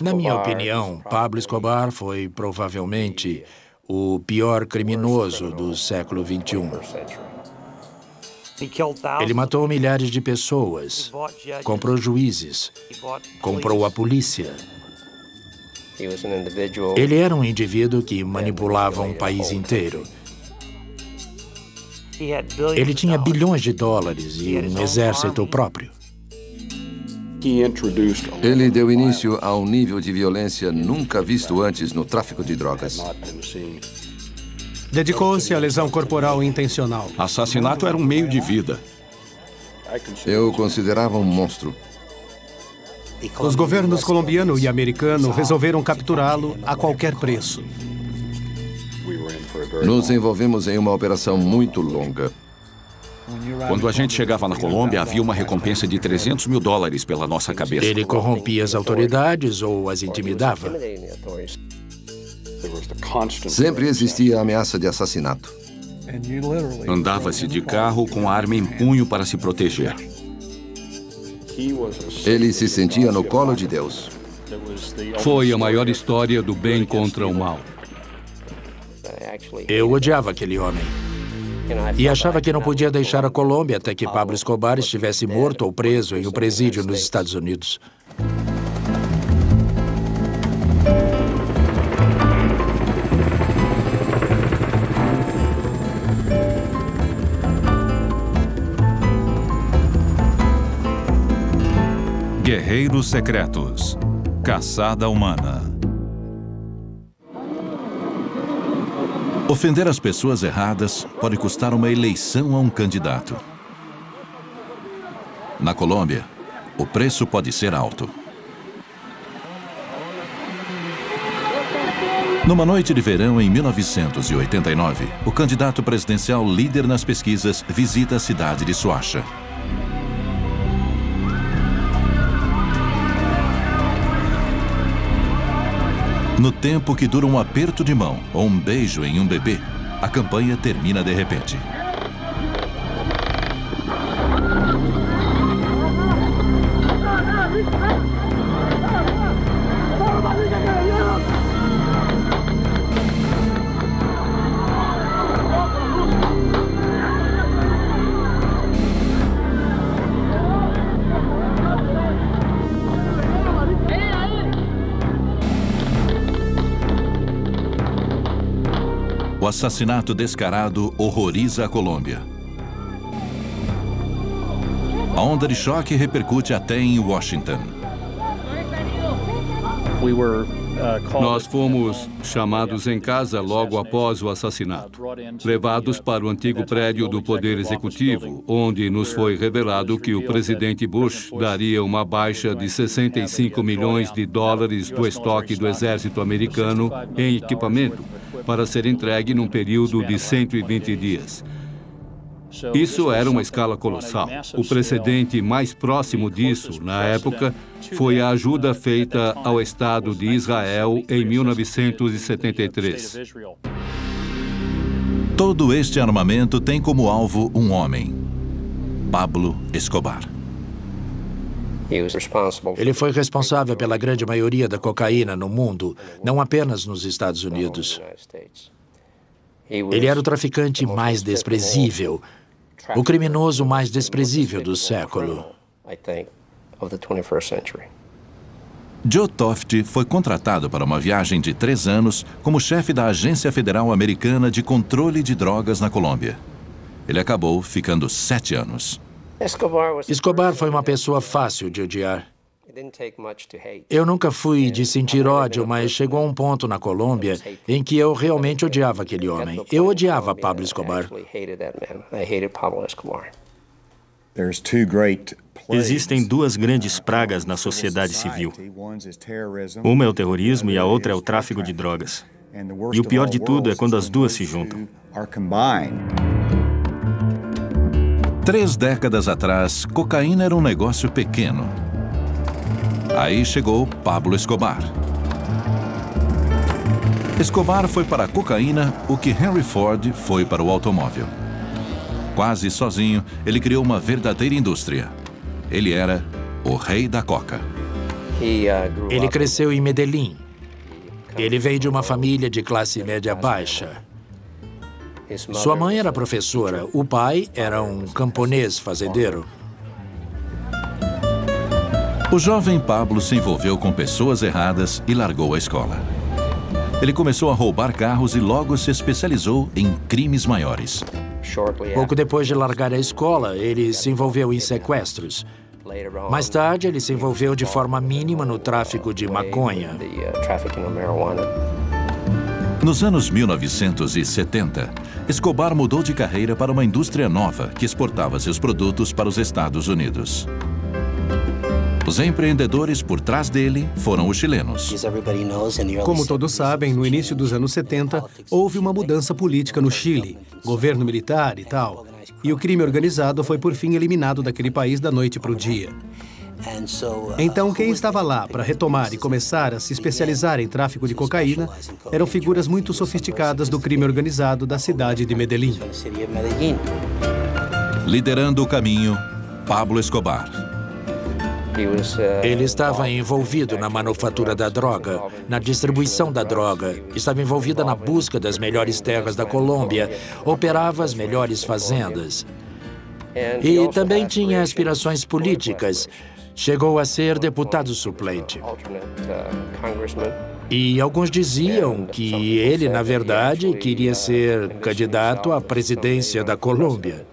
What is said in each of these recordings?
Na minha opinião, Pablo Escobar foi provavelmente o pior criminoso do século XXI. Ele matou milhares de pessoas, comprou juízes, comprou a polícia. Ele era um indivíduo que manipulava um país inteiro. Ele tinha bilhões de dólares e um exército próprio. Ele deu início a um nível de violência nunca visto antes no tráfico de drogas. Dedicou-se à lesão corporal intencional. Assassinato era um meio de vida. Eu o considerava um monstro. Os governos colombiano e americano resolveram capturá-lo a qualquer preço. Nos envolvemos em uma operação muito longa. Quando a gente chegava na Colômbia, havia uma recompensa de $300 mil pela nossa cabeça. Ele corrompia as autoridades ou as intimidava. Sempre existia a ameaça de assassinato. Andava-se de carro com a arma em punho para se proteger. Ele se sentia no colo de Deus. Foi a maior história do bem contra o mal. Eu odiava aquele homem. E achava que não podia deixar a Colômbia até que Pablo Escobar estivesse morto ou preso em um presídio nos Estados Unidos. Guerreiros Secretos. Caçada Humana. Ofender as pessoas erradas pode custar uma eleição a um candidato. Na Colômbia, o preço pode ser alto. Numa noite de verão em 1989, o candidato presidencial líder nas pesquisas visita a cidade de Soacha. No tempo que dura um aperto de mão ou um beijo em um bebê, a campanha termina de repente. O assassinato descarado horroriza a Colômbia. A onda de choque repercute até em Washington. Nós fomos chamados em casa logo após o assassinato, levados para o antigo prédio do Poder Executivo, onde nos foi revelado que o presidente Bush daria uma baixa de $65 milhões do estoque do exército americano em equipamento para ser entregue num período de 120 dias. Isso era uma escala colossal. O precedente mais próximo disso, na época, foi a ajuda feita ao Estado de Israel em 1973. Todo este armamento tem como alvo um homem: Pablo Escobar. Ele foi responsável pela grande maioria da cocaína no mundo, não apenas nos Estados Unidos. Ele era o traficante mais desprezível, o criminoso mais desprezível do século. Joe Toft foi contratado para uma viagem de 3 anos como chefe da Agência Federal Americana de Controle de Drogas na Colômbia. Ele acabou ficando 7 anos. Escobar foi uma pessoa fácil de odiar. Eu nunca fui de sentir ódio, mas chegou a um ponto na Colômbia em que eu realmente odiava aquele homem. Eu odiava Pablo Escobar. Existem 2 grandes pragas na sociedade civil. Uma é o terrorismo e a outra é o tráfico de drogas. E o pior de tudo é quando as duas se juntam. 3 décadas atrás, cocaína era um negócio pequeno. Aí chegou Pablo Escobar. Escobar foi para a cocaína o que Henry Ford foi para o automóvel. Quase sozinho, ele criou uma verdadeira indústria. Ele era o rei da coca. Ele cresceu em Medellín. Ele veio de uma família de classe média baixa. Sua mãe era professora, o pai era um camponês fazendeiro. O jovem Pablo se envolveu com pessoas erradas e largou a escola. Ele começou a roubar carros e logo se especializou em crimes maiores. Pouco depois de largar a escola, ele se envolveu em sequestros. Mais tarde, ele se envolveu de forma mínima no tráfico de maconha. Nos anos 1970, Escobar mudou de carreira para uma indústria nova que exportava seus produtos para os Estados Unidos. Os empreendedores por trás dele foram os chilenos. Como todos sabem, no início dos anos 70, houve uma mudança política no Chile, governo militar e tal. E o crime organizado foi, por fim, eliminado daquele país da noite para o dia. Então, quem estava lá para retomar e começar a se especializar em tráfico de cocaína eram figuras muito sofisticadas do crime organizado da cidade de Medellín. Liderando o caminho, Pablo Escobar. Ele estava envolvido na manufatura da droga, na distribuição da droga, estava envolvido na busca das melhores terras da Colômbia, operava as melhores fazendas. E também tinha aspirações políticas. Chegou a ser deputado suplente. E alguns diziam que ele, na verdade, queria ser candidato à presidência da Colômbia.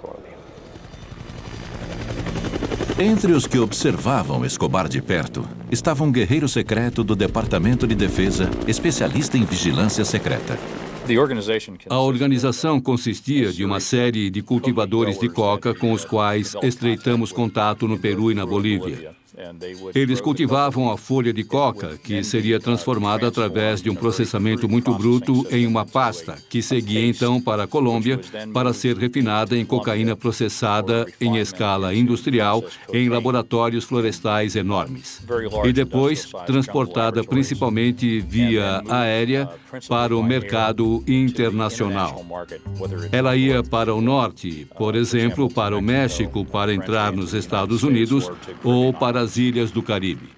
Entre os que observavam Escobar de perto, estava um guerreiro secreto do Departamento de Defesa, especialista em vigilância secreta. A organização consistia de uma série de cultivadores de coca com os quais estreitamos contato no Peru e na Bolívia. Eles cultivavam a folha de coca, que seria transformada através de um processamento muito bruto em uma pasta, que seguia então para a Colômbia para ser refinada em cocaína processada em escala industrial em laboratórios florestais enormes. E depois transportada principalmente via aérea para o mercado internacional. Ela ia para o norte, por exemplo, para o México, para entrar nos Estados Unidos ou para as ilhas do Caribe.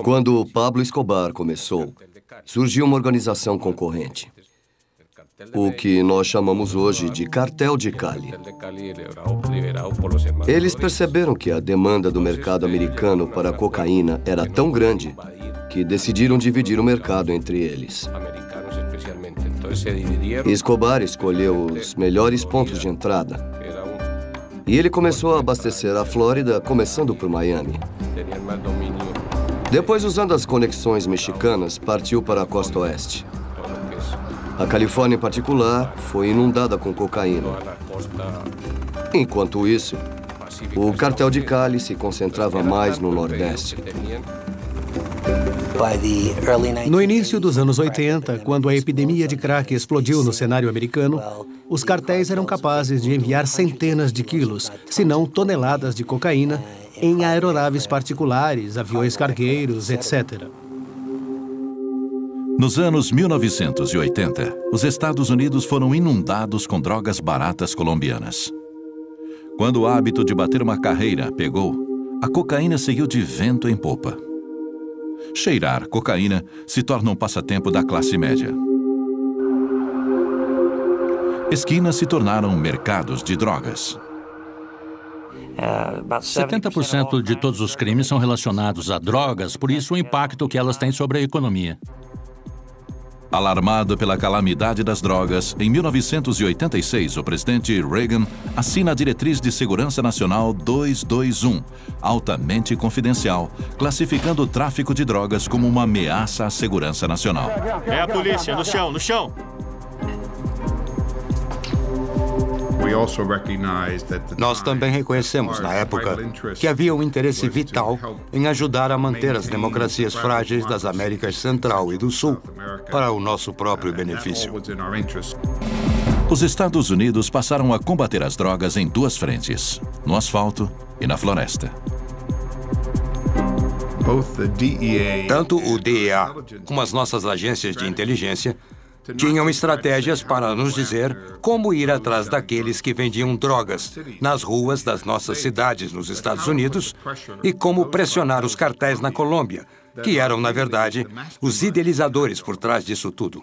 Quando Pablo Escobar começou, surgiu uma organização concorrente, o que nós chamamos hoje de Cartel de Cali. Eles perceberam que a demanda do mercado americano para a cocaína era tão grande que decidiram dividir o mercado entre eles. Escobar escolheu os melhores pontos de entrada e ele começou a abastecer a Flórida, começando por Miami. Depois, usando as conexões mexicanas, partiu para a costa oeste. A Califórnia, em particular, foi inundada com cocaína. Enquanto isso, o cartel de Cali se concentrava mais no Nordeste. No início dos anos 80, quando a epidemia de crack explodiu no cenário americano, os cartéis eram capazes de enviar centenas de quilos, se não toneladas de cocaína, em aeronaves particulares, aviões cargueiros, etc. Nos anos 1980, os Estados Unidos foram inundados com drogas baratas colombianas. Quando o hábito de bater uma carreira pegou, a cocaína seguiu de vento em popa. Cheirar cocaína se torna um passatempo da classe média. Esquinas se tornaram mercados de drogas. 70% de todos os crimes são relacionados a drogas, por isso o impacto que elas têm sobre a economia. Alarmado pela calamidade das drogas, em 1986, o presidente Reagan assina a Diretriz de Segurança Nacional 221, altamente confidencial, classificando o tráfico de drogas como uma ameaça à segurança nacional. É a polícia, no chão, no chão! Nós também reconhecemos, na época, que havia um interesse vital em ajudar a manter as democracias frágeis das Américas Central e do Sul para o nosso próprio benefício. Os Estados Unidos passaram a combater as drogas em duas frentes, no asfalto e na floresta. Tanto o DEA como as nossas agências de inteligência tinham estratégias para nos dizer como ir atrás daqueles que vendiam drogas nas ruas das nossas cidades nos Estados Unidos e como pressionar os cartéis na Colômbia, que eram, na verdade, os idealizadores por trás disso tudo.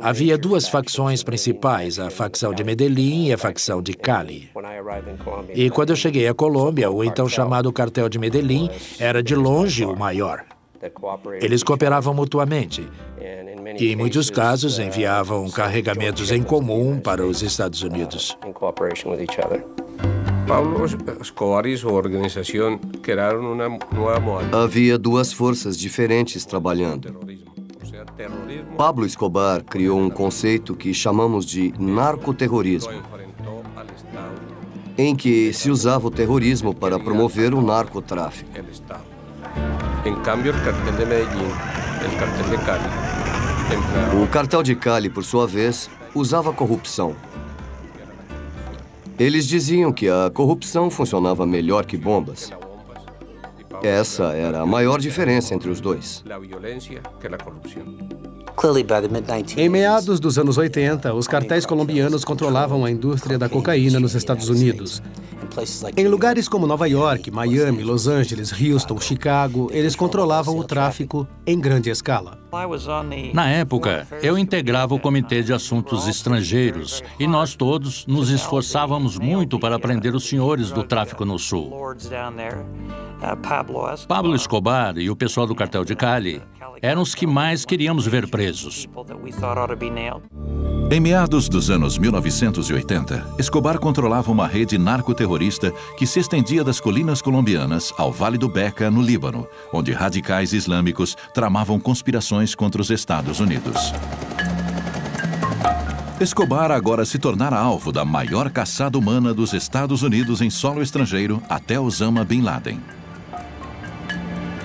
Havia duas facções principais, a facção de Medellín e a facção de Cali. E quando eu cheguei à Colômbia, o então chamado cartel de Medellín era de longe o maior. Eles cooperavam mutuamente e, em muitos casos, enviavam carregamentos em comum para os Estados Unidos. Pablo Escobar e sua organização criaram uma nova modalidade. Havia duas forças diferentes trabalhando. Pablo Escobar criou um conceito que chamamos de narcoterrorismo, em que se usava o terrorismo para promover o narcotráfico. O cartel de Cali, por sua vez, usava corrupção. Eles diziam que a corrupção funcionava melhor que bombas. Essa era a maior diferença entre os dois. Em meados dos anos 80, os cartéis colombianos controlavam a indústria da cocaína nos Estados Unidos. Em lugares como Nova York, Miami, Los Angeles, Houston, Chicago, eles controlavam o tráfico em grande escala. Na época, eu integrava o Comitê de Assuntos Estrangeiros e nós todos nos esforçávamos muito para prender os senhores do tráfico no Sul. Pablo Escobar e o pessoal do cartel de Cali eram os que mais queríamos ver presos. Em meados dos anos 1980, Escobar controlava uma rede narcoterrorista que se estendia das colinas colombianas ao Vale do Beca, no Líbano, onde radicais islâmicos tramavam conspirações contra os Estados Unidos. Escobar agora se tornara alvo da maior caçada humana dos Estados Unidos em solo estrangeiro até Osama Bin Laden.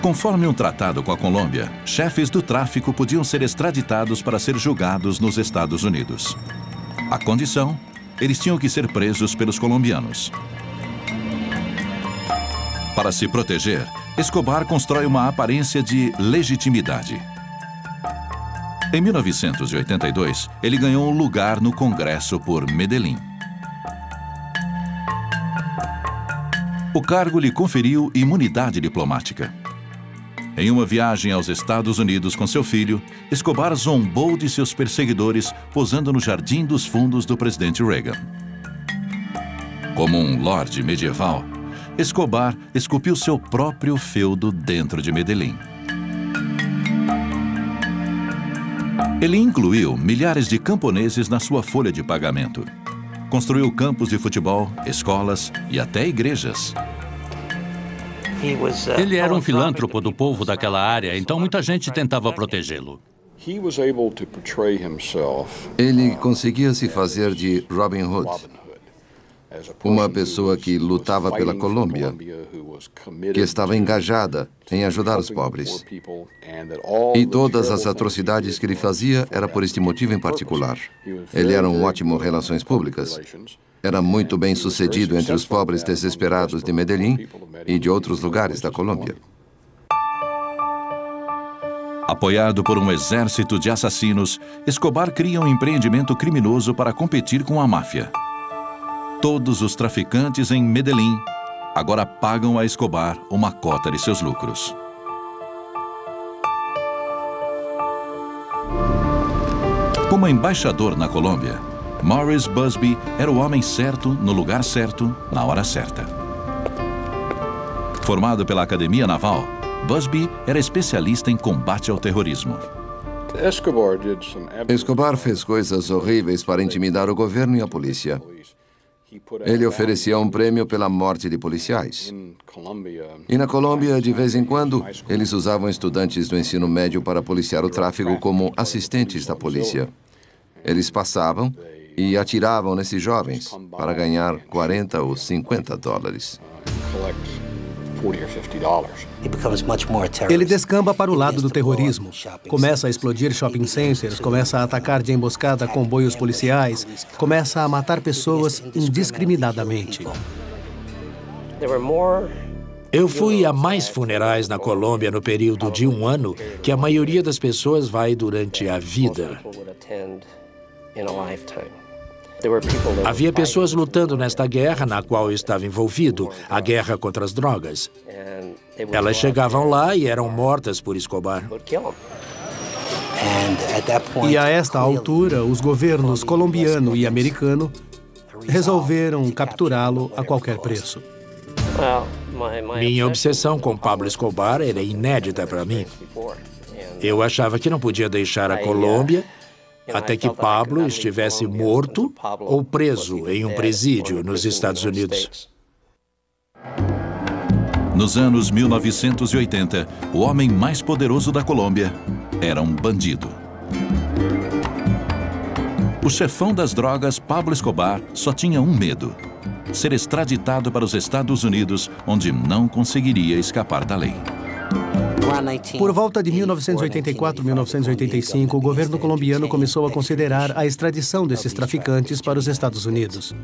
Conforme um tratado com a Colômbia, chefes do tráfico podiam ser extraditados para ser julgados nos Estados Unidos. A condição, eles tinham que ser presos pelos colombianos. Para se proteger, Escobar constrói uma aparência de legitimidade. Em 1982, ele ganhou um lugar no Congresso por Medellín. O cargo lhe conferiu imunidade diplomática. Em uma viagem aos Estados Unidos com seu filho, Escobar zombou de seus perseguidores posando no Jardim dos Fundos do presidente Reagan. Como um lorde medieval, Escobar esculpiu seu próprio feudo dentro de Medellín. Ele incluiu milhares de camponeses na sua folha de pagamento. Construiu campos de futebol, escolas e até igrejas. Ele era um filântropo do povo daquela área, então muita gente tentava protegê-lo. Ele conseguia se fazer de Robin Hood, uma pessoa que lutava pela Colômbia, que estava engajada em ajudar os pobres. E todas as atrocidades que ele fazia era por este motivo em particular. Ele era um ótimo relações públicas. Era muito bem sucedido entre os pobres desesperados de Medellín e de outros lugares da Colômbia. Apoiado por um exército de assassinos, Escobar cria um empreendimento criminoso para competir com a máfia. Todos os traficantes em Medellín agora pagam a Escobar uma cota de seus lucros. Como embaixador na Colômbia, Morris Busby era o homem certo, no lugar certo, na hora certa. Formado pela Academia Naval, Busby era especialista em combate ao terrorismo. Escobar fez coisas horríveis para intimidar o governo e a polícia. Ele oferecia um prêmio pela morte de policiais. E na Colômbia, de vez em quando, eles usavam estudantes do ensino médio para policiar o tráfico como assistentes da polícia. Eles passavam e atiravam nesses jovens para ganhar 40 ou 50 dólares. Ele descamba para o lado do terrorismo. Começa a explodir shopping centers, começa a atacar de emboscada comboios policiais, começa a matar pessoas indiscriminadamente. Eu fui a mais funerais na Colômbia no período de 1 ano que a maioria das pessoas vai durante a vida. Havia pessoas lutando nesta guerra na qual eu estava envolvido, a guerra contra as drogas. Elas chegavam lá e eram mortas por Escobar. E a esta altura, os governos colombiano e americano resolveram capturá-lo a qualquer preço. Minha obsessão com Pablo Escobar era inédita para mim. Eu achava que não podia deixar a Colômbia até que Pablo estivesse morto ou preso em um presídio nos Estados Unidos. Nos anos 1980, o homem mais poderoso da Colômbia era um bandido. O chefão das drogas, Pablo Escobar, só tinha um medo: ser extraditado para os Estados Unidos, onde não conseguiria escapar da lei. Por volta de 1984, 1985, o governo colombiano começou a considerar a extradição desses traficantes para os Estados Unidos.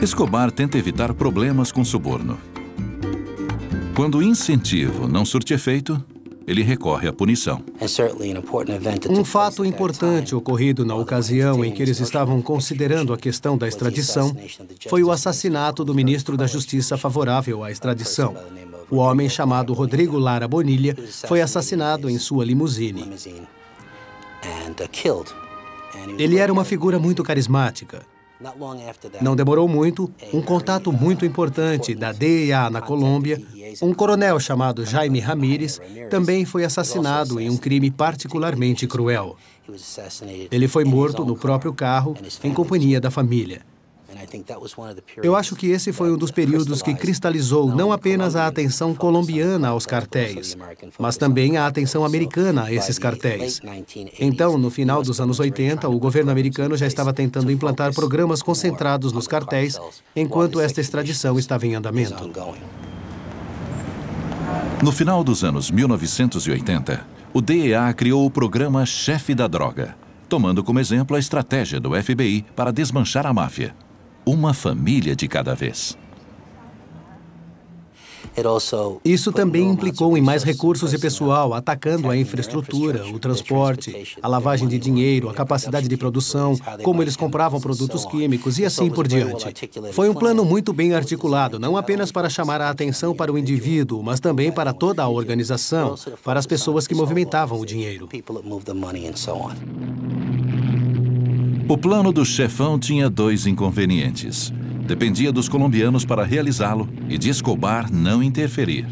Escobar tenta evitar problemas com suborno. Quando o incentivo não surte efeito, ele recorre à punição. Um fato importante ocorrido na ocasião em que eles estavam considerando a questão da extradição foi o assassinato do ministro da Justiça favorável à extradição. O homem chamado Rodrigo Lara Bonilla foi assassinado em sua limusine. Ele era uma figura muito carismática. Não demorou muito, um contato muito importante da DEA na Colômbia, um coronel chamado Jaime Ramírez, também foi assassinado em um crime particularmente cruel. Ele foi morto no próprio carro, em companhia da família. Eu acho que esse foi um dos períodos que cristalizou não apenas a atenção colombiana aos cartéis, mas também a atenção americana a esses cartéis. Então, no final dos anos 80, o governo americano já estava tentando implantar programas concentrados nos cartéis, enquanto esta extradição estava em andamento. No final dos anos 1980, o DEA criou o programa Chefe da Droga, tomando como exemplo a estratégia do FBI para desmanchar a máfia. Uma família de cada vez. Isso também implicou em mais recursos e pessoal, atacando a infraestrutura, o transporte, a lavagem de dinheiro, a capacidade de produção, como eles compravam produtos químicos e assim por diante. Foi um plano muito bem articulado, não apenas para chamar a atenção para o indivíduo, mas também para toda a organização, para as pessoas que movimentavam o dinheiro. O plano do chefão tinha 2 inconvenientes. Dependia dos colombianos para realizá-lo e de Escobar não interferir.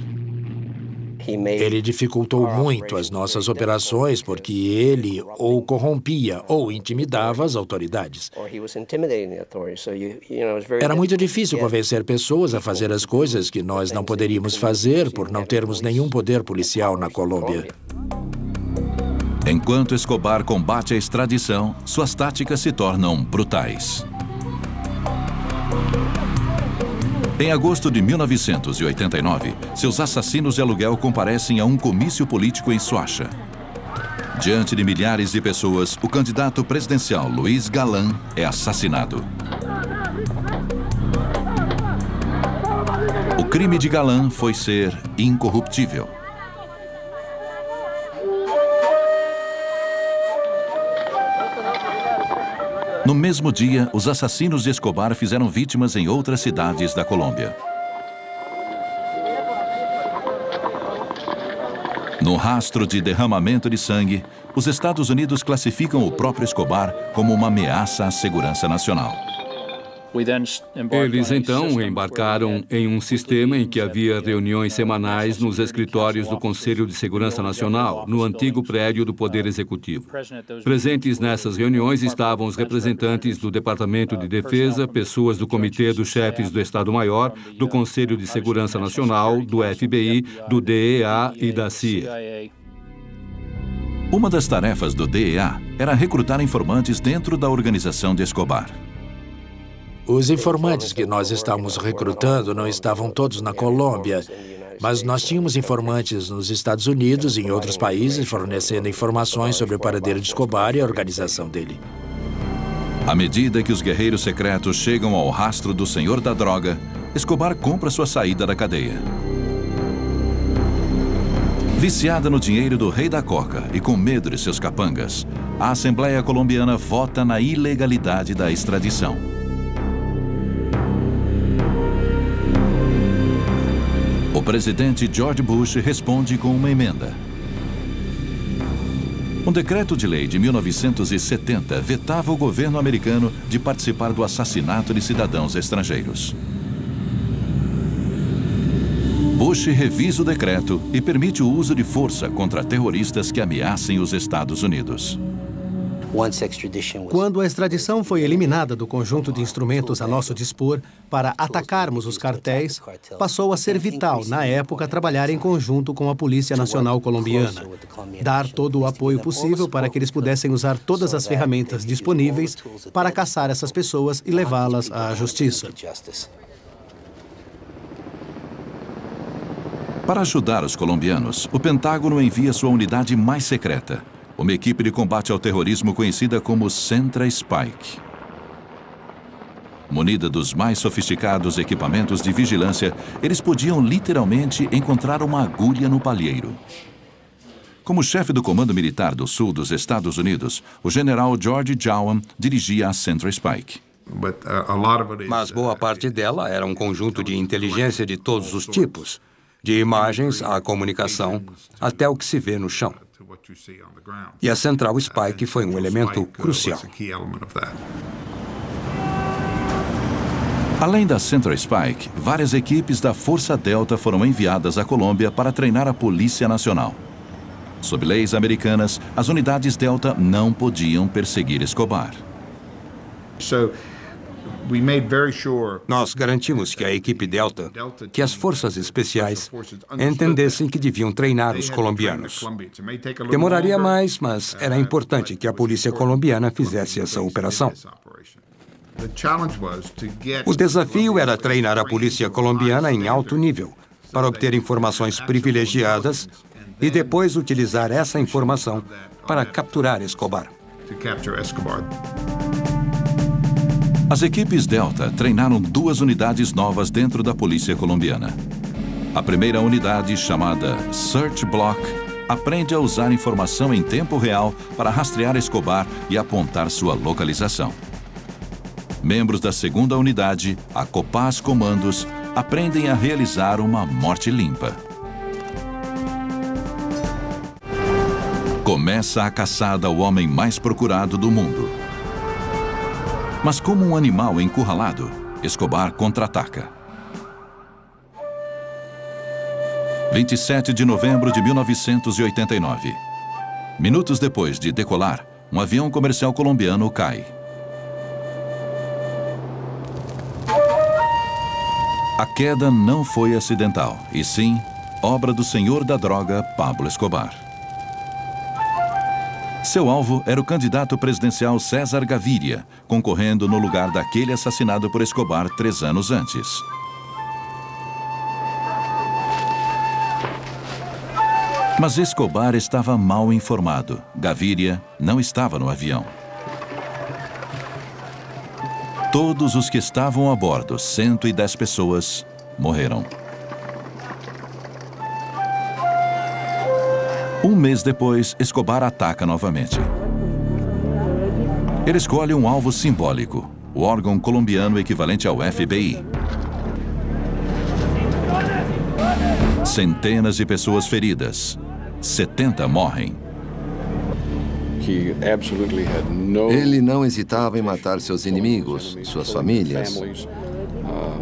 Ele dificultou muito as nossas operações porque ele ou corrompia ou intimidava as autoridades. Era muito difícil convencer pessoas a fazer as coisas que nós não poderíamos fazer por não termos nenhum poder policial na Colômbia. Enquanto Escobar combate a extradição, suas táticas se tornam brutais. Em agosto de 1989, seus assassinos de aluguel comparecem a um comício político em Soacha. Diante de milhares de pessoas, o candidato presidencial Luiz Galán é assassinado. O crime de Galán foi ser incorruptível. No mesmo dia, os assassinos de Escobar fizeram vítimas em outras cidades da Colômbia. No rastro de derramamento de sangue, os Estados Unidos classificam o próprio Escobar como uma ameaça à segurança nacional. Eles então embarcaram em um sistema em que havia reuniões semanais nos escritórios do Conselho de Segurança Nacional, no antigo prédio do Poder Executivo. Presentes nessas reuniões estavam os representantes do Departamento de Defesa, pessoas do Comitê dos Chefes do Estado-Maior, do Conselho de Segurança Nacional, do FBI, do DEA e da CIA. Uma das tarefas do DEA era recrutar informantes dentro da organização de Escobar. Os informantes que nós estávamos recrutando não estavam todos na Colômbia, mas nós tínhamos informantes nos Estados Unidos e em outros países fornecendo informações sobre o paradeiro de Escobar e a organização dele. À medida que os guerreiros secretos chegam ao rastro do senhor da droga, Escobar compra sua saída da cadeia. Viciada no dinheiro do rei da coca e com medo de seus capangas, a Assembleia Colombiana vota na ilegalidade da extradição. O presidente George Bush responde com uma emenda. Um decreto de lei de 1970 vetava o governo americano de participar do assassinato de cidadãos estrangeiros. Bush revisa o decreto e permite o uso de força contra terroristas que ameacem os Estados Unidos. Quando a extradição foi eliminada do conjunto de instrumentos a nosso dispor para atacarmos os cartéis, passou a ser vital, na época, trabalhar em conjunto com a Polícia Nacional Colombiana, dar todo o apoio possível para que eles pudessem usar todas as ferramentas disponíveis para caçar essas pessoas e levá-las à justiça. Para ajudar os colombianos, o Pentágono envia sua unidade mais secreta, uma equipe de combate ao terrorismo conhecida como Centra Spike. Munida dos mais sofisticados equipamentos de vigilância, eles podiam literalmente encontrar uma agulha no palheiro. Como chefe do Comando Militar do Sul dos Estados Unidos, o general George Jowan dirigia a Centra Spike. Mas boa parte dela era um conjunto de inteligência de todos os tipos, de imagens à comunicação, até o que se vê no chão. E a Central Spike foi um elemento crucial. Além da Central Spike, várias equipes da Força Delta foram enviadas à Colômbia para treinar a Polícia Nacional. Sob leis americanas, as unidades Delta não podiam perseguir Escobar. Nós garantimos que a equipe Delta, que as forças especiais, entendessem que deviam treinar os colombianos. Demoraria mais, mas era importante que a polícia colombiana fizesse essa operação. O desafio era treinar a polícia colombiana em alto nível, para obter informações privilegiadas e depois utilizar essa informação para capturar Escobar. As equipes Delta treinaram 2 unidades novas dentro da polícia colombiana. A primeira unidade, chamada Search Block, aprende a usar informação em tempo real para rastrear Escobar e apontar sua localização. Membros da segunda unidade, a Copaz Comandos, aprendem a realizar uma morte limpa. Começa a caçada ao homem mais procurado do mundo. Mas como um animal encurralado, Escobar contra-ataca. 27 de novembro de 1989. Minutos depois de decolar, um avião comercial colombiano cai. A queda não foi acidental, e sim obra do senhor da droga, Pablo Escobar. Seu alvo era o candidato presidencial César Gaviria, concorrendo no lugar daquele assassinado por Escobar 3 anos antes. Mas Escobar estava mal informado. Gaviria não estava no avião. Todos os que estavam a bordo, 110 pessoas, morreram. Um mês depois, Escobar ataca novamente. Ele escolhe um alvo simbólico, o órgão colombiano equivalente ao FBI. Centenas de pessoas feridas. 70 morrem. Ele não hesitava em matar seus inimigos, suas famílias.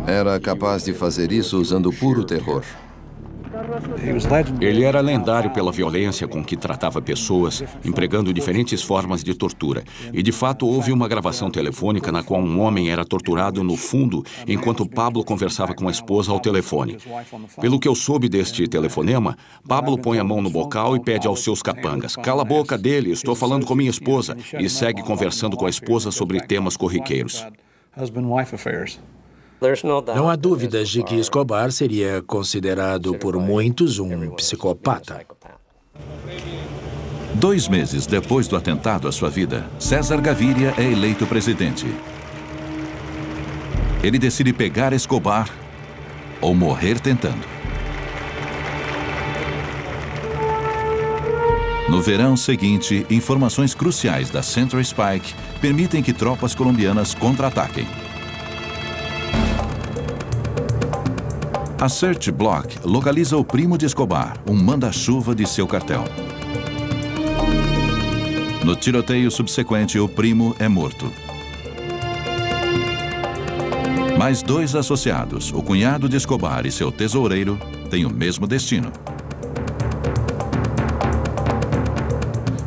Era capaz de fazer isso usando puro terror. Ele era lendário pela violência com que tratava pessoas, empregando diferentes formas de tortura. E, de fato, houve uma gravação telefônica na qual um homem era torturado no fundo enquanto Pablo conversava com a esposa ao telefone. Pelo que eu soube deste telefonema, Pablo põe a mão no bocal e pede aos seus capangas: "Cala a boca dele, estou falando com minha esposa", e segue conversando com a esposa sobre temas corriqueiros. Não há dúvidas de que Escobar seria considerado por muitos um psicopata. 2 meses depois do atentado à sua vida, César Gaviria é eleito presidente. Ele decide pegar Escobar ou morrer tentando. No verão seguinte, informações cruciais da Central Spike permitem que tropas colombianas contra-ataquem. A Search Block localiza o primo de Escobar, um manda-chuva de seu cartel. No tiroteio subsequente, o primo é morto. Mais 2 associados, o cunhado de Escobar e seu tesoureiro, têm o mesmo destino.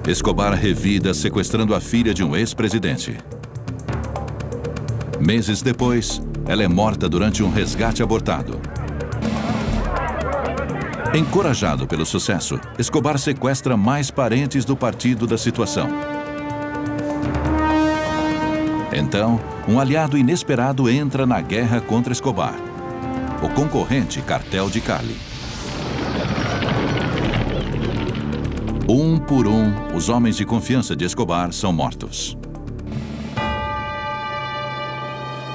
Escobar revida sequestrando a filha de um ex-presidente. Meses depois, ela é morta durante um resgate abortado. Encorajado pelo sucesso, Escobar sequestra mais parentes do partido da situação. Então, um aliado inesperado entra na guerra contra Escobar: o concorrente Cartel de Cali. Um por um, os homens de confiança de Escobar são mortos.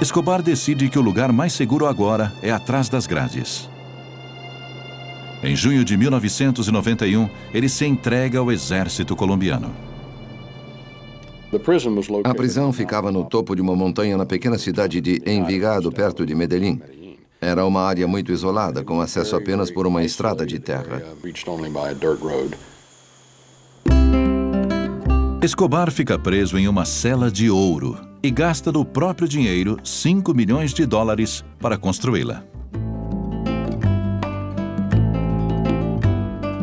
Escobar decide que o lugar mais seguro agora é atrás das grades. Em junho de 1991, ele se entrega ao exército colombiano. A prisão ficava no topo de uma montanha na pequena cidade de Envigado, perto de Medellín. Era uma área muito isolada, com acesso apenas por uma estrada de terra. Escobar fica preso em uma cela de ouro e gasta do próprio dinheiro $5 milhões para construí-la.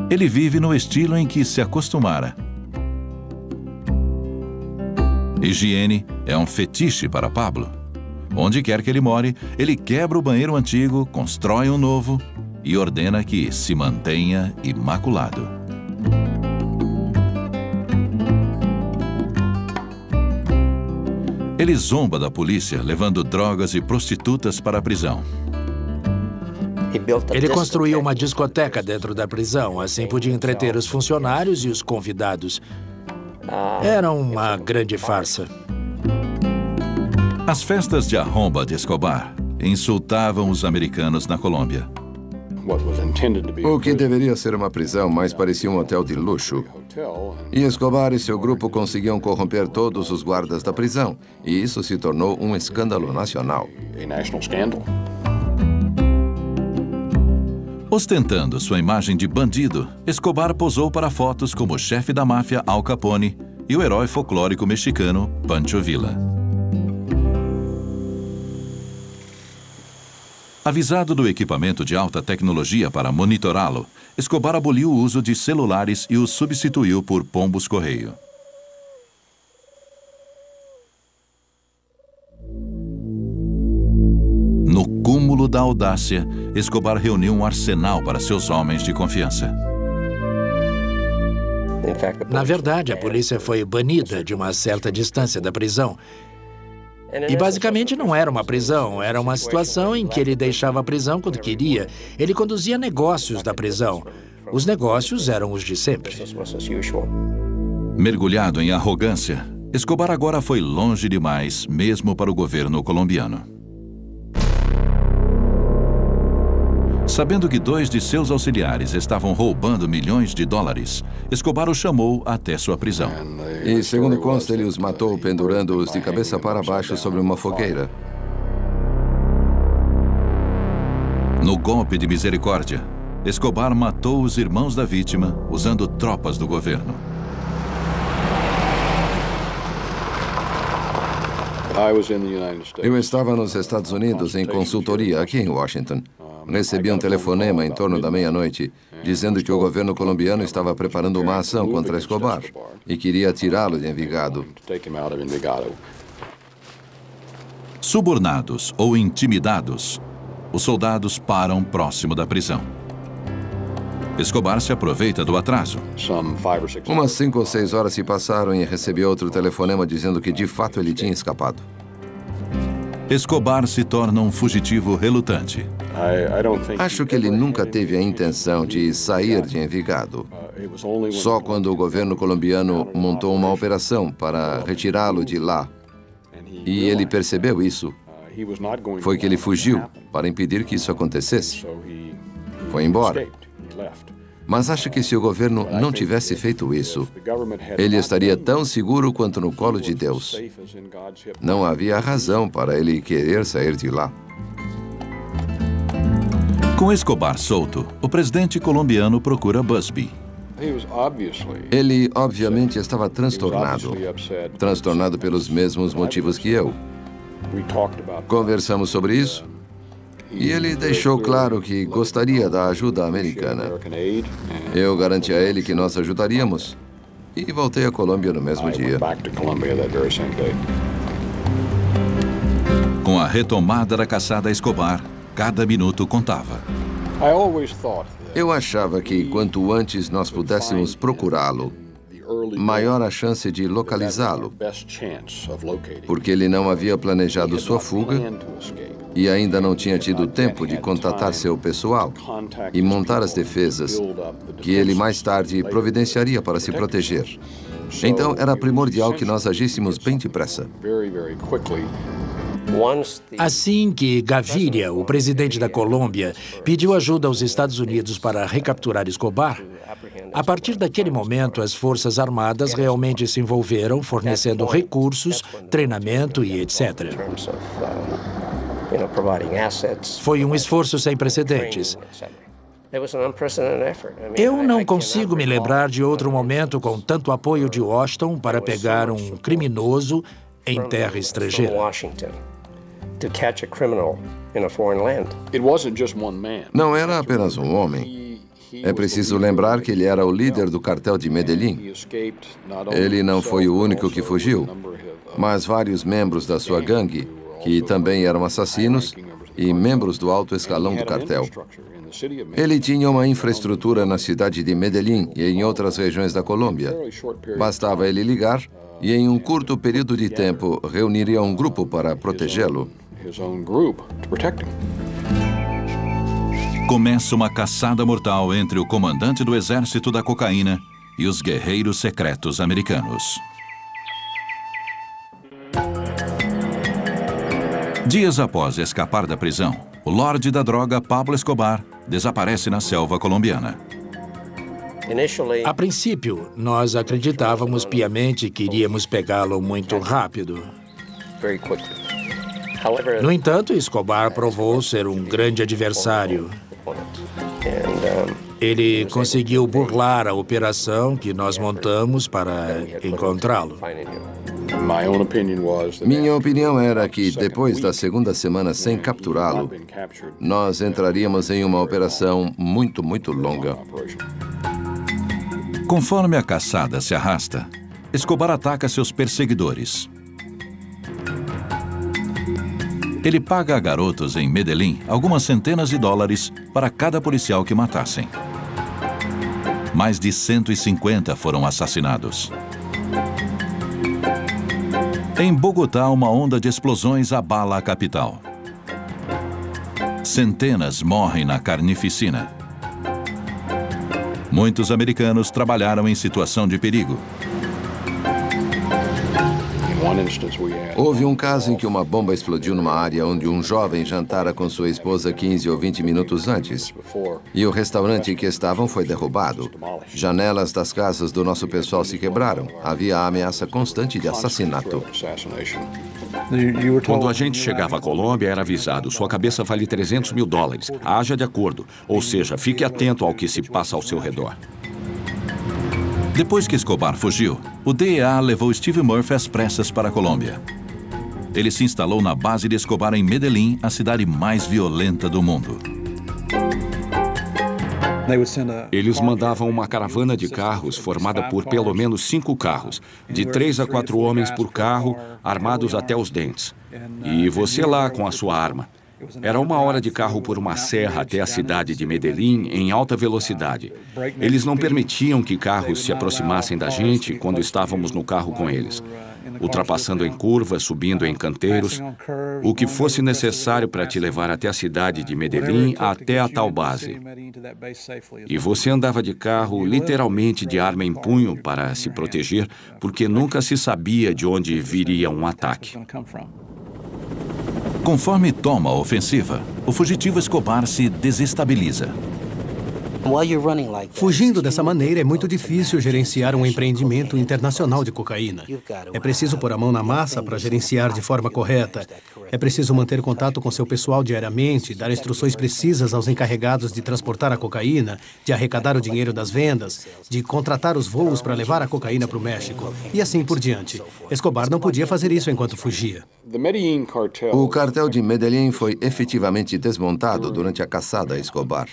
Ele vive no estilo em que se acostumara. Higiene é um fetiche para Pablo. Onde quer que ele more, ele quebra o banheiro antigo, constrói um novo e ordena que se mantenha imaculado. Ele zomba da polícia, levando drogas e prostitutas para a prisão. Ele construiu uma discoteca dentro da prisão, assim podia entreter os funcionários e os convidados. Era uma grande farsa. As festas de arromba de Escobar insultavam os americanos na Colômbia. O que deveria ser uma prisão, mais parecia um hotel de luxo. E Escobar e seu grupo conseguiam corromper todos os guardas da prisão, e isso se tornou um escândalo nacional. Ostentando sua imagem de bandido, Escobar posou para fotos como o chefe da máfia Al Capone e o herói folclórico mexicano Pancho Villa. Avisado do equipamento de alta tecnologia para monitorá-lo, Escobar aboliu o uso de celulares e os substituiu por pombos-correio. No cúmulo da audácia, Escobar reuniu um arsenal para seus homens de confiança. Na verdade, a polícia foi banida de uma certa distância da prisão. E basicamente não era uma prisão, era uma situação em que ele deixava a prisão quando queria. Ele conduzia negócios da prisão. Os negócios eram os de sempre. Mergulhado em arrogância, Escobar agora foi longe demais, mesmo para o governo colombiano. Sabendo que 2 de seus auxiliares estavam roubando milhões de dólares, Escobar os chamou até sua prisão. E, segundo consta, ele os matou pendurando-os de cabeça para baixo sobre uma fogueira. No golpe de misericórdia, Escobar matou os irmãos da vítima usando tropas do governo. Eu estava nos Estados Unidos em consultoria aqui em Washington. Recebi um telefonema em torno da meia-noite, dizendo que o governo colombiano estava preparando uma ação contra Escobar e queria tirá-lo de Envigado. Subornados ou intimidados, os soldados param próximo da prisão. Escobar se aproveita do atraso. Umas 5 ou 6 horas se passaram e recebi outro telefonema dizendo que de fato ele tinha escapado. Escobar se torna um fugitivo relutante. Acho que ele nunca teve a intenção de sair de Envigado. Só quando o governo colombiano montou uma operação para retirá-lo de lá, e ele percebeu isso, foi que ele fugiu para impedir que isso acontecesse. Foi embora. Mas acho que se o governo não tivesse feito isso, ele estaria tão seguro quanto no colo de Deus. Não havia razão para ele querer sair de lá. Com Escobar solto, o presidente colombiano procura Busbee. Ele, obviamente, estava transtornado pelos mesmos motivos que eu. Conversamos sobre isso e ele deixou claro que gostaria da ajuda americana. Eu garanti a ele que nós ajudaríamos e voltei à Colômbia no mesmo dia. Com a retomada da caçada a Escobar, cada minuto contava. Eu achava que quanto antes nós pudéssemos procurá-lo, maior a chance de localizá-lo, porque ele não havia planejado sua fuga e ainda não tinha tido tempo de contatar seu pessoal e montar as defesas que ele mais tarde providenciaria para se proteger. Então, era primordial que nós agíssemos bem depressa. Assim que Gaviria, o presidente da Colômbia, pediu ajuda aos Estados Unidos para recapturar Escobar, a partir daquele momento, as Forças Armadas realmente se envolveram, fornecendo recursos, treinamento e etc. Foi um esforço sem precedentes. Eu não consigo me lembrar de outro momento com tanto apoio de Washington para pegar um criminoso em terra estrangeira. Não era apenas um homem. É preciso lembrar que ele era o líder do cartel de Medellín. Ele não foi o único que fugiu, mas vários membros da sua gangue, que também eram assassinos e membros do alto escalão do cartel. Ele tinha uma infraestrutura na cidade de Medellín e em outras regiões da Colômbia. Bastava ele ligar e, em um curto período de tempo, reuniria um grupo para protegê-lo. Começa uma caçada mortal entre o comandante do exército da cocaína e os guerreiros secretos americanos. Dias após escapar da prisão, o lorde da droga Pablo Escobar desaparece na selva colombiana. A princípio, nós acreditávamos piamente que iríamos pegá-lo muito rápido. No entanto, Escobar provou ser um grande adversário. Ele conseguiu burlar a operação que nós montamos para encontrá-lo. Minha opinião era que, depois da segunda semana sem capturá-lo, nós entraríamos em uma operação muito longa. Conforme a caçada se arrasta, Escobar ataca seus perseguidores. Ele paga a garotos em Medellín algumas centenas de dólares para cada policial que matassem. Mais de 150 foram assassinados. Em Bogotá, uma onda de explosões abala a capital. Centenas morrem na carnificina. Muitos americanos trabalharam em situação de perigo. Houve um caso em que uma bomba explodiu numa área onde um jovem jantara com sua esposa 15 ou 20 minutos antes. E o restaurante em que estavam foi derrubado. Janelas das casas do nosso pessoal se quebraram. Havia a ameaça constante de assassinato. Quando a gente chegava à Colômbia, era avisado: sua cabeça vale 300 mil dólares. Haja de acordo. Ou seja, fique atento ao que se passa ao seu redor. Depois que Escobar fugiu, o DEA levou Steve Murphy às pressas para a Colômbia. Ele se instalou na base de Escobar em Medellín, a cidade mais violenta do mundo. Eles mandavam uma caravana de carros formada por pelo menos 5 carros, de 3 a 4 homens por carro, armados até os dentes. E você lá com a sua arma. Era 1 hora de carro por uma serra até a cidade de Medellín em alta velocidade. Eles não permitiam que carros se aproximassem da gente quando estávamos no carro com eles, ultrapassando em curvas, subindo em canteiros, o que fosse necessário para te levar até a cidade de Medellín, até a tal base. E você andava de carro literalmente de arma em punho para se proteger, porque nunca se sabia de onde viria um ataque. Conforme toma a ofensiva, o fugitivo Escobar se desestabiliza. Fugindo dessa maneira, é muito difícil gerenciar um empreendimento internacional de cocaína. É preciso pôr a mão na massa para gerenciar de forma correta. É preciso manter contato com seu pessoal diariamente, dar instruções precisas aos encarregados de transportar a cocaína, de arrecadar o dinheiro das vendas, de contratar os voos para levar a cocaína para o México, e assim por diante. Escobar não podia fazer isso enquanto fugia. O cartel de Medellín foi efetivamente desmontado durante a caçada a Escobar.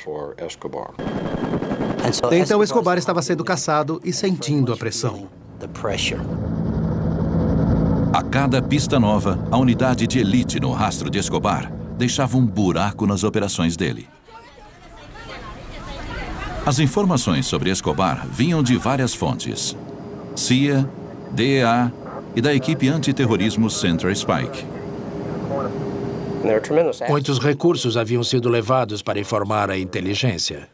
Então Escobar estava sendo caçado e sentindo a pressão. A cada pista nova, a unidade de elite no rastro de Escobar deixava um buraco nas operações dele. As informações sobre Escobar vinham de várias fontes: CIA, DEA e da equipe antiterrorismo Central Spike. Muitos recursos haviam sido levados para informar a inteligência.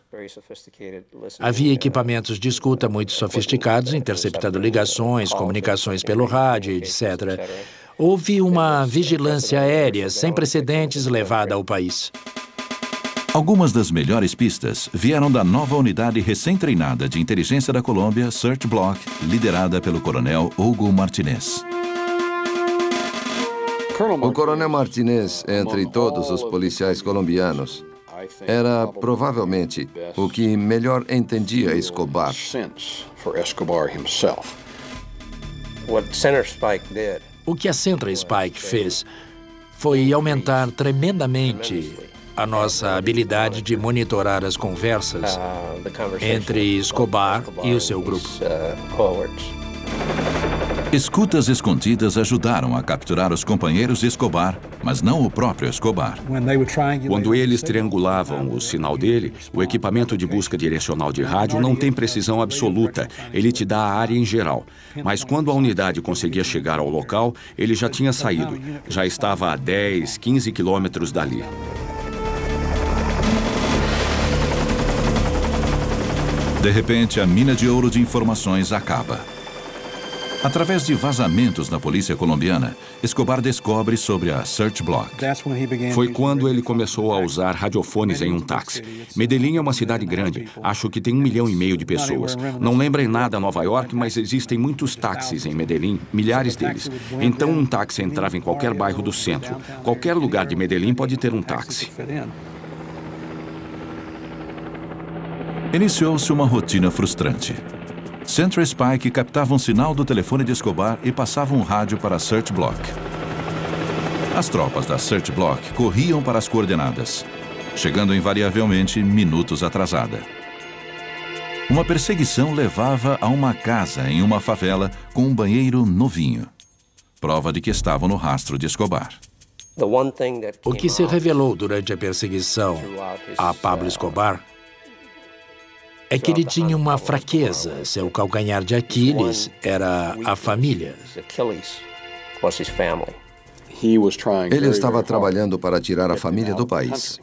Havia equipamentos de escuta muito sofisticados, interceptando ligações, comunicações pelo rádio, etc. Houve uma vigilância aérea sem precedentes levada ao país. Algumas das melhores pistas vieram da nova unidade recém-treinada de inteligência da Colômbia, Search Block, liderada pelo coronel Hugo Martinez. O coronel Martinez, entre todos os policiais colombianos, era provavelmente o que melhor entendia Escobar. O que a Central Spike fez foi aumentar tremendamente a nossa habilidade de monitorar as conversas entre Escobar e o seu grupo. Escutas escondidas ajudaram a capturar os companheiros de Escobar, mas não o próprio Escobar. Quando eles triangulavam o sinal dele, o equipamento de busca direcional de rádio não tem precisão absoluta. Ele te dá a área em geral. Mas quando a unidade conseguia chegar ao local, ele já tinha saído. Já estava a 10, 15 quilômetros dali. De repente, a mina de ouro de informações acaba. Através de vazamentos na polícia colombiana, Escobar descobre sobre a Search Block. Foi quando ele começou a usar radiofones em um táxi. Medellín é uma cidade grande. Acho que tem 1,5 milhão de pessoas. Não lembra em nada Nova York, mas existem muitos táxis em Medellín, milhares deles. Então um táxi entrava em qualquer bairro do centro. Qualquer lugar de Medellín pode ter um táxi. Iniciou-se uma rotina frustrante. Central Spike captava um sinal do telefone de Escobar e passava um rádio para a Search Block. As tropas da Search Block corriam para as coordenadas, chegando invariavelmente minutos atrasada. Uma perseguição levava a uma casa em uma favela com um banheiro novinho, prova de que estavam no rastro de Escobar. O que se revelou durante a perseguição a Pablo Escobar é que ele tinha uma fraqueza. Seu calcanhar de Aquiles era a família. Ele estava trabalhando para tirar a família do país.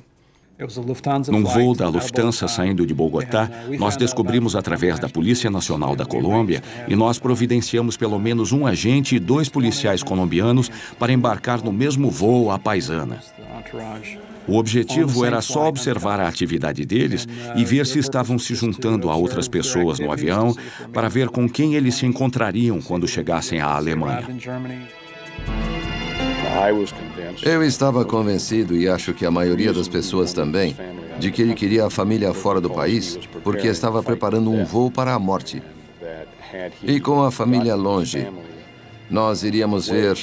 Num voo da Lufthansa saindo de Bogotá, nós descobrimos através da Polícia Nacional da Colômbia e nós providenciamos pelo menos um agente e 2 policiais colombianos para embarcar no mesmo voo à paisana. O objetivo era só observar a atividade deles e ver se estavam se juntando a outras pessoas no avião para ver com quem eles se encontrariam quando chegassem à Alemanha. Eu estava convencido, e acho que a maioria das pessoas também, de que ele queria a família fora do país porque estava preparando um voo para a morte. E com a família longe, nós iríamos ver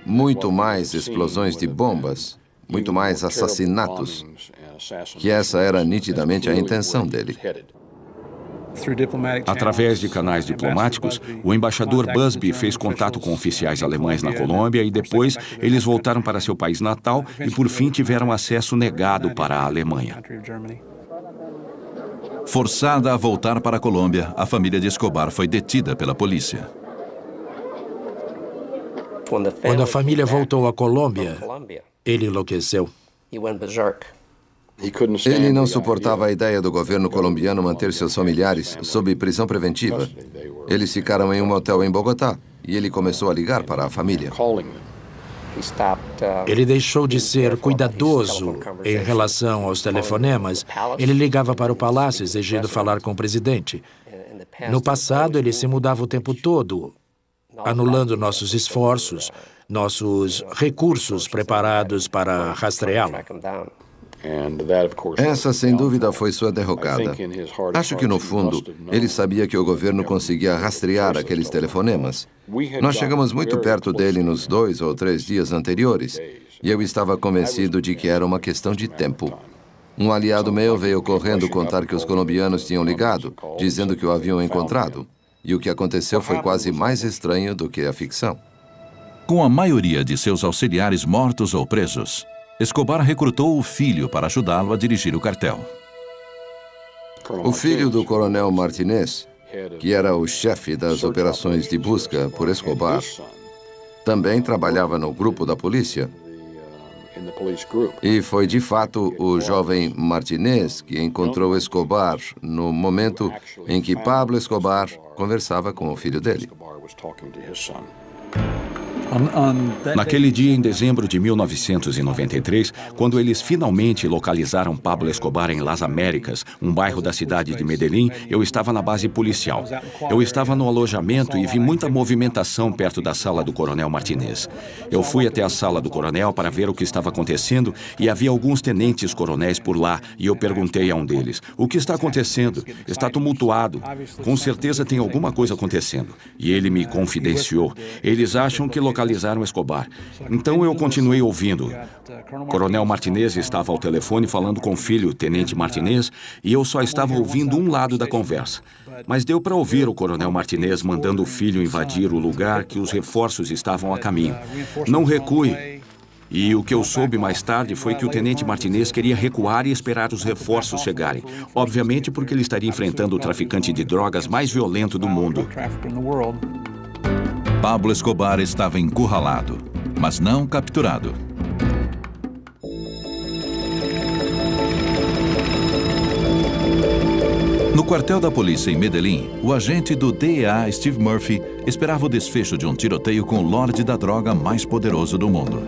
muito mais explosões de bombas, muito mais assassinatos, que essa era nitidamente a intenção dele. Através de canais diplomáticos, o embaixador Busby fez contato com oficiais alemães na Colômbia e depois eles voltaram para seu país natal e, por fim, tiveram acesso negado para a Alemanha. Forçada a voltar para a Colômbia, a família de Escobar foi detida pela polícia. Quando a família voltou à Colômbia, ele enlouqueceu. Ele não suportava a ideia do governo colombiano manter seus familiares sob prisão preventiva. Eles ficaram em um motel em Bogotá e ele começou a ligar para a família. Ele deixou de ser cuidadoso em relação aos telefonemas. Ele ligava para o palácio exigindo falar com o presidente. No passado, ele se mudava o tempo todo, anulando nossos esforços, nossos recursos preparados para rastreá-lo. Essa, sem dúvida, foi sua derrocada. Acho que, no fundo, ele sabia que o governo conseguia rastrear aqueles telefonemas. Nós chegamos muito perto dele nos 2 ou 3 dias anteriores, e eu estava convencido de que era uma questão de tempo. Um aliado meu veio correndo contar que os colombianos tinham ligado, dizendo que o haviam encontrado. E o que aconteceu foi quase mais estranho do que a ficção. Com a maioria de seus auxiliares mortos ou presos, Escobar recrutou o filho para ajudá-lo a dirigir o cartel. O filho do coronel Martinez, que era o chefe das operações de busca por Escobar, também trabalhava no grupo da polícia. E foi, de fato, o jovem Martinez que encontrou Escobar no momento em que Pablo Escobar conversava com o filho dele. Naquele dia, em dezembro de 1993, quando eles finalmente localizaram Pablo Escobar em Las Américas, um bairro da cidade de Medellín, eu estava na base policial. Eu estava no alojamento e vi muita movimentação perto da sala do coronel Martinez. Eu fui até a sala do coronel para ver o que estava acontecendo e havia alguns tenentes-coronéis por lá e eu perguntei a um deles: "O que está acontecendo? Está tumultuado. Com certeza tem alguma coisa acontecendo." E ele me confidenciou: "Eles acham que localizaram Escobar." Então eu continuei ouvindo. Coronel Martinez estava ao telefone falando com o filho, Tenente Martinez, e eu só estava ouvindo um lado da conversa. Mas deu para ouvir o Coronel Martinez mandando o filho invadir o lugar que os reforços estavam a caminho. "Não recue." E o que eu soube mais tarde foi que o Tenente Martinez queria recuar e esperar os reforços chegarem. Obviamente porque ele estaria enfrentando o traficante de drogas mais violento do mundo. Pablo Escobar estava encurralado, mas não capturado. No quartel da polícia em Medellín, o agente do DEA, Steve Murphy, esperava o desfecho de um tiroteio com o lorde da droga mais poderoso do mundo.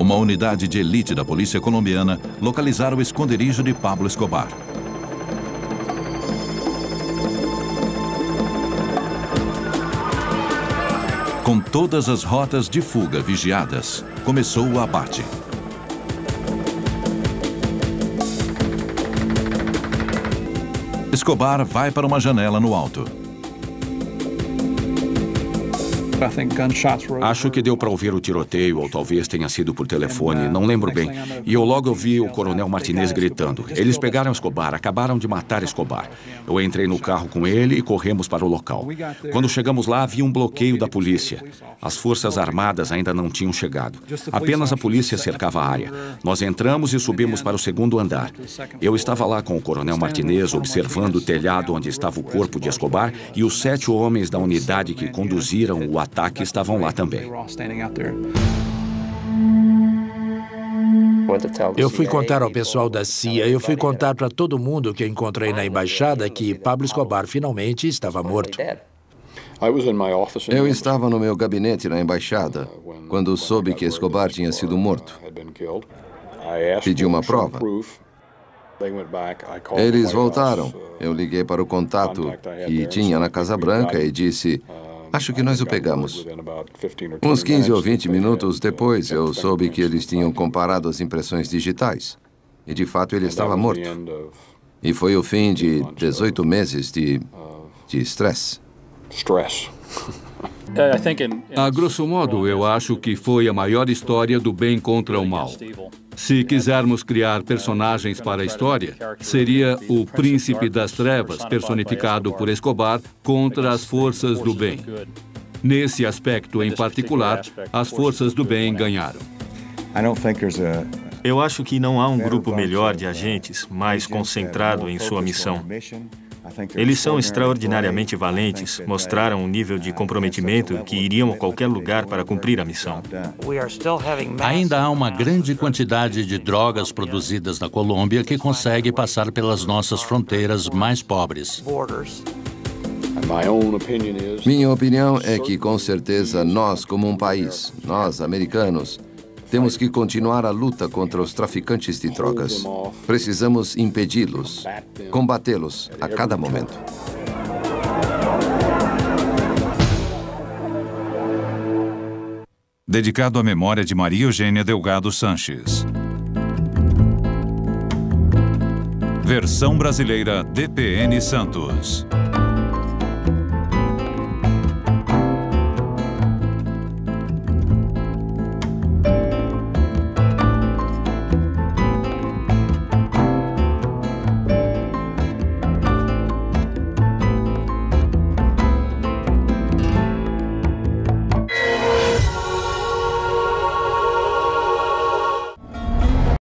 Uma unidade de elite da polícia colombiana localizara o esconderijo de Pablo Escobar. Com todas as rotas de fuga vigiadas, começou o abate. Escobar vai para uma janela no alto. Acho que deu para ouvir o tiroteio, ou talvez tenha sido por telefone, não lembro bem. E eu logo ouvi o coronel Martinez gritando: "Eles pegaram Escobar, acabaram de matar Escobar." Eu entrei no carro com ele e corremos para o local. Quando chegamos lá, havia um bloqueio da polícia. As forças armadas ainda não tinham chegado. Apenas a polícia cercava a área. Nós entramos e subimos para o segundo andar. Eu estava lá com o coronel Martinez, observando o telhado onde estava o corpo de Escobar, e os 7 homens da unidade que conduziram o ataque estavam lá também. Eu fui contar ao pessoal da CIA, eu fui contar para todo mundo que encontrei na embaixada que Pablo Escobar finalmente estava morto. Eu estava no meu gabinete na embaixada quando soube que Escobar tinha sido morto. Pedi uma prova. Eles voltaram. Eu liguei para o contato que tinha na Casa Branca e disse: "Acho que nós o pegamos." Uns 15 ou 20 minutos depois, eu soube que eles tinham comparado as impressões digitais. E, de fato, ele estava morto. E foi o fim de 18 meses de estresse. A grosso modo, eu acho que foi a maior história do bem contra o mal. Se quisermos criar personagens para a história, seria o Príncipe das Trevas, personificado por Escobar, contra as forças do bem. Nesse aspecto em particular, as forças do bem ganharam. Eu acho que não há um grupo melhor de agentes, mais concentrado em sua missão. Eles são extraordinariamente valentes, mostraram um nível de comprometimento que iriam a qualquer lugar para cumprir a missão. Ainda há uma grande quantidade de drogas produzidas na Colômbia que consegue passar pelas nossas fronteiras mais pobres. Minha opinião é que, com certeza, nós, como um país, nós, americanos, temos que continuar a luta contra os traficantes de drogas. Precisamos impedi-los, combatê-los a cada momento. Dedicado à memória de Maria Eugênia Delgado Sanches. Versão brasileira DPN Santos.